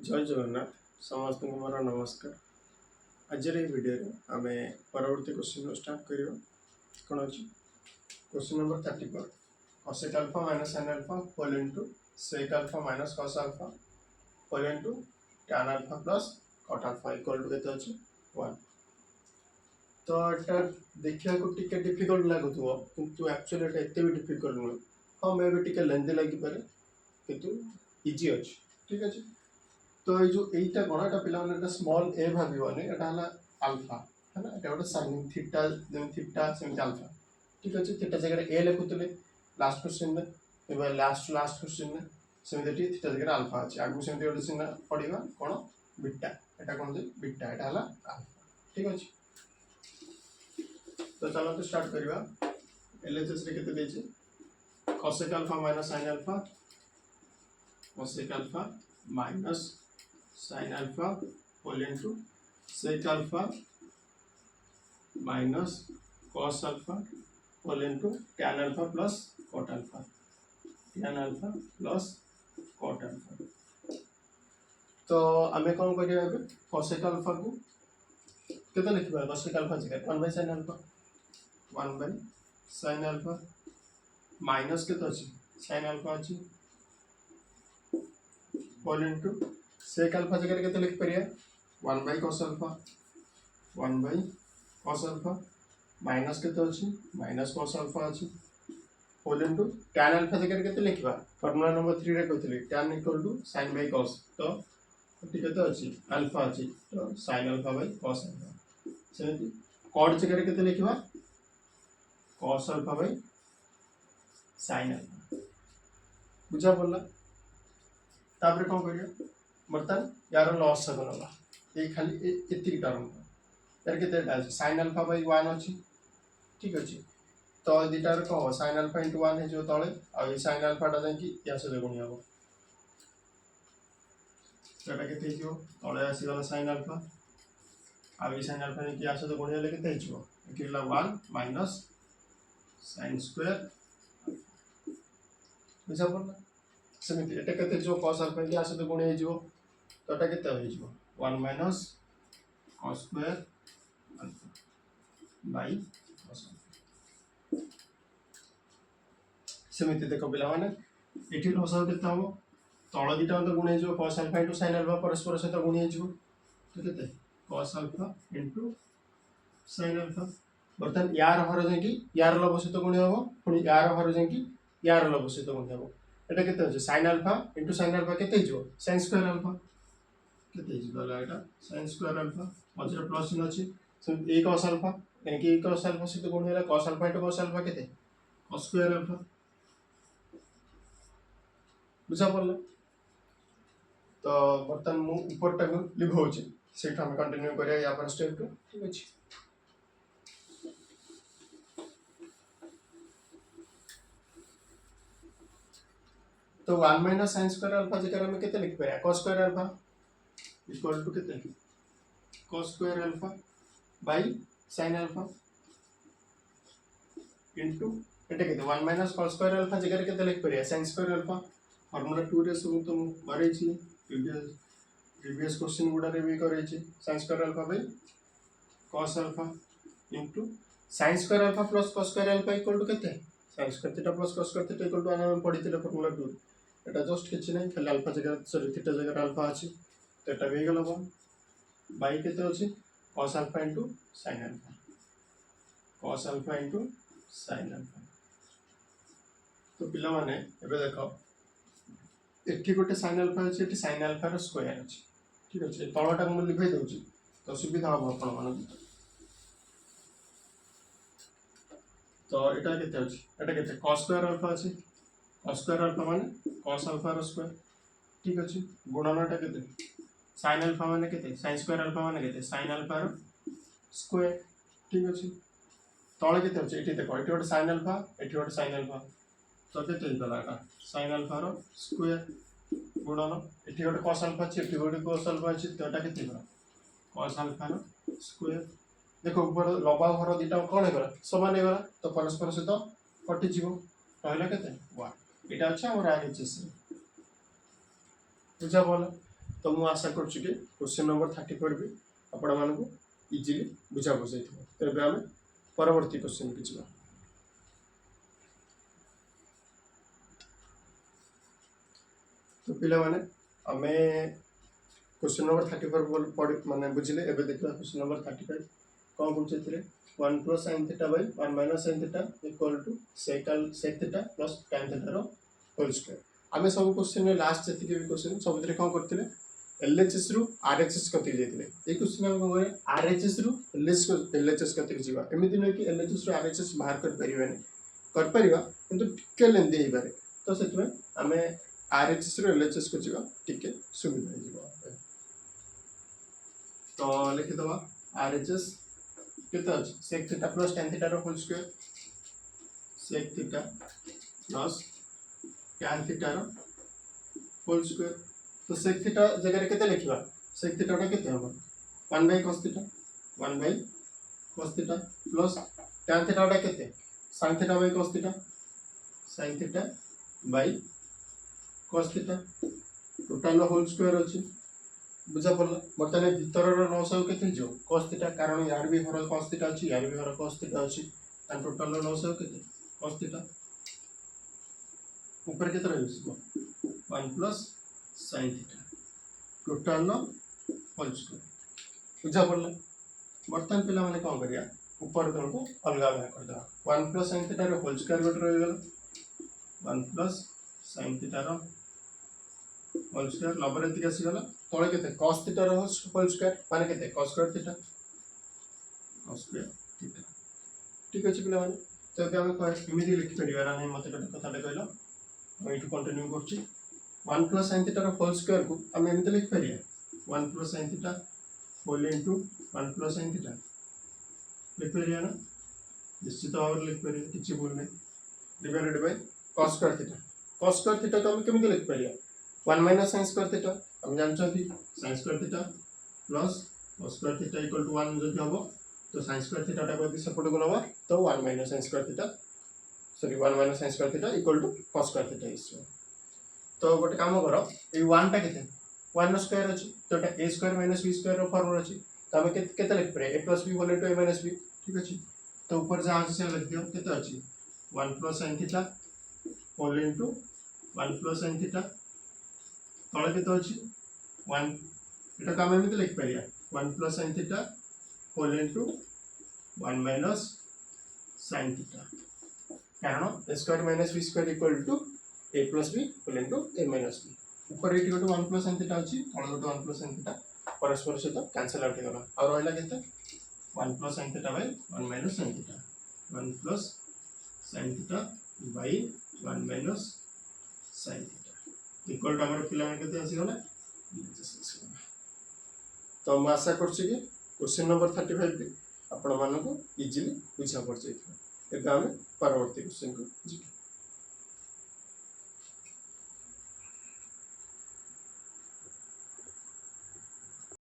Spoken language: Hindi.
जय जगन्नाथ समस्त को मोर नमस्कार। आज वीडियो आम परवर्ती क्वेश्चन स्टार्ट कर कौन अच्छी question number 34 cosec alpha minus sin alpha whole into sec alpha minus cos alpha whole into tan alpha plus cot alpha equal to केते अछि 1। तो एटा देखिया को टिके डिफिकल्ट लागुथो किंतु एक्चुअली एटा एते भी डिफिकल्ट न हां मे भी टिके लेंथी लागि पारे किंतु इजी अछि। ठीक अछि। तो ये जो एटा कोन एटा पिला माने स्मॉल ए भाबिबने एटा हला अल्फा है ना एटा गोटे sin theta then theta same alpha. ठीक अछि। थीटा जगह ए लिखुतले लास्ट क्वेश्चन में एबा लास्ट क्वेश्चन में सेमि थीटा जगह अल्फा अछि आगु सेमि गोटे सिना पडिबा कोन बीटा एटा कोन जे बीटा एटा हला अल्फा। ठीक अछि। तो चलो तो स्टार्ट करिवा। एलएचएस रे केते देछि cosec alpha minus sin alpha cosec alpha minus sin alpha whole into sec alpha minus cos alpha whole into tan alpha plus cot alpha plus cot alpha। तो आमे कौन करिया एबे cosec alpha को केते लिखबा cosec alpha जगह 1 by sin alpha 1 by sin alpha minus केते अछि sin alpha अछि whole into sec alpha जगह केते लिख परिया 1 by cos alpha 1 by cos alpha minus केते अछि minus cos alpha अछि whole into tan alpha जगह केते लिखबा फार्मूला नंबर 3 रे कहथले tan equal to sin by cos। तो केते अछि alpha अछि तो sin alpha by cos alpha सेमति cot जगह केते लिखबा cos alpha by sin alpha। बुझा पड़ला। तापर कोन करिया बर्तन यार लॉस बनला ए खाली एति टर्म यार केते टा sin alpha by 1 अछि। ठीक अछि। तो दिटार को sin alpha into 1 है जो तळे आ ए sin alpha टा जाकी या से गुणी हबो एटा केते हिजो तळे आसी गला sin alpha आ ए sin alpha ने की या से गुणी हले केते हिजो एकिला 1 minus sin square बुझा पड़ला। सेमिति एटा केते जो cos alpha की या से गुणी हिजो तो एटा केते हिजो 1 minus cos square alpha by cos alpha। सेमिति देखो पिला माने एठी लसाव केते हबो तळ दिटा तो गुणी हिजो cos alpha into sin alpha परस्पर सहित गुणी हिजो तो केते cos alpha into sin alpha बर्तन यार हर जेकी यार लव सहित गुणी हबो पुनी यार हर जेकी यार लव सहित गुणी हबो एटा केते होचे sin alpha into sin alpha केते हिजो sin square alpha केते हिजो एटा sin square alpha मझे प्लस चिन्ह अछि सो a cos alpha एकी cos alpha सहित गुणी होला cos alpha into cos alpha केते cos square alpha। बुझा पड़ला। तो बर्तन मु ऊपर टा लिखौछि सेठ हम कंटिन्यू करिया या पर स्टेप 2। ठीक अछि। तो 1 minus sin square alpha जगह में केते लिख पाया cos square alpha equal to केते cos square alpha by sin alpha into एटा केते 1 minus cos square alpha जगह केते लिख पाया sin square alpha फार्मूला 2 रे सब तुम करे छी प्रीवियस क्वेश्चन गुडा रे भी करे छी sin square alpha by cos alpha into sin square alpha plus cos square alpha equal to केते sin square theta plus cos square theta equal to हम पढितले फार्मूला 2 एटा जस्ट किछ नै खाली अल्फा जगह सॉरी थीटा जगह अल्फा अछि तो एटा भी गेलो बाई केते अछि cos alpha into sin alpha cos alpha into sin alpha। तो पिला माने एबे देखो एठी गोटे sin alpha अछि एठी sin alpha रो स्क्वायर अछि। ठीक अछि तळटा हम लिखै दउची तो सुविधा हो आपण माने तो एटा केते अछि एटा केते cos square alpha अछि cos square alpha माने cos alpha रो स्क्वायर। ठीक अछि गुणनटा केते sin alpha माने केते sin square alpha माने केते sin alpha रो स्क्वायर। ठीक अछि तळे केते अछि एठी देखो एठी गोटे sin alpha एठी गोटे sin alpha तो केते हितला एटा sin alpha रो स्क्वायर गुणन एठी गोटे cos alpha अछि एठी गोटे cos alpha अछि तो एटा केते हितला cos alpha रो स्क्वायर। देखो ऊपर लंबा घर दिटा कोन हेगला समान हेगला तो परस्पर सहित कटि जीवो कहले केते 1 एटा अछि हमर आरएचएस बुझा बोला। तो मुझे आशा करुच्ची कि क्वेश्चन नंबर 34 भी आपण मानक इजिली बुझा बुझे तो ये आम परवर्ती क्वेश्चन की जा। तो पिला माने आमे क्वेश्चन नंबर 34 पढ़ माने बुझिले। एबे देखिबा क्वेश्चन नंबर 35 कौन पूछे थे 1 + sin θ / 1 - sin θ = sec θ + tan θ रो होल स्क्वायर। आमे सब क्वेश्चन में लास्ट जति के भी क्वेश्चन सब रे कोन करथिले एलएचएस रु आरएचएस कति जेतिले। ए क्वेश्चन हम कोन आरएचएस रु एलएचएस कति जीवा एमिति नै कि एलएचएस रु आरएचएस बाहर कर परिबेनी कर परिबा किंतु टिके लेंदी हे बारे। तो सेतमे आमे आरएचएस रु एलएचएस को जीवा टिके सुविधा जीवा। तो लिखि दवा आरएचएस केते अछि sec θ + tan θ रो होल स्क्वायर sec θ + tan θ रो होल स्क्वायर। तो sec θ जगह रे केते लिखिबा sec θ टा केते हो 1/cos θ 1/cos θ प्लस tan θ टा केते sin θ / cos θ sin θ / cos θ total whole square अछि बुझा पड़ला। बर्तमान भीतर रो 900 केते जो cos θ कारण यार भी हर cos θ अछि यार भी हर cos θ अछि एंड टोटल 900 केते cos θ ऊपर केते रहइसबो 1 + sin θ टोटल होल स्क्वायर बुझा पड़ला। बर्तमान पिला माने कोन करिया ऊपर तल को अलग अलग कर दवा 1 + sin θ रो होल स्क्वायर गोट रह गेल 1 + sin θ रो होल स्क्वायर लबर एति आसी गला तळे केते cos θ रो होल स्क्वायर माने केते cos स्क्वायर θ cos स्क्वायर θ ठीक अछि पिला माने। तो अब हम कह इमिडियटली लिखि परिबा नै मते कथाटा कहलो हम इटु कंटिन्यू करछि 1 + sin θ रो होल स्क्वायर को हम एमिति लिखि परिया 1 + sin θ होल इनटू 1 + sin θ लिखि परिया ना निश्चित भाव लिखि परिया किछि भूल नै डिवाइडेड बाय cos स्क्वायर θ को हम केमिति लिखि परिया 1 - sin स्क्वायर θ हम जानछथि sin square θ plus cos square θ = 1 जदि हबो तो sin स्क्वायर θ टा को सपोर्ट को लबा तो 1 - sin square θ sorry 1 - sin square θ = cos square θ इस। तो गोटे काम करो ए 1 टा केते 1 रो स्क्वायर अछि तो एटा a स्क्वायर - b स्क्वायर रो फॉर्म अछि तो हम केते लिख परे a + b whole into a - b ठीक अछि। तो ऊपर जा अछि से लिख दियो केते अछि 1 + sin θ होल इनटू 1 + sin θ तळे केते अछि 1 एटा काम एमिति लिख परिया 1 + sin θ होल इनटू 1 - sin θ कारण a square - b square = a + b whole into a - b ऊपर एटी गोटे 1 + sin θ अछि तळे गोटे 1 + sin θ परस्पर सहित कैंसिल आउट हेगला और रहला केते 1 + sin θ / 1 - sin θ 1 + sin θ / 1 - sin θ equal to हमर पिला केते आसी गला। तो हम आशा करछि कि क्वेश्चन नंबर 35 भी आपण मानको इजीली बुझा पड़ जाइथिबा। एबे हम परवर्ती क्वेश्चन को जी।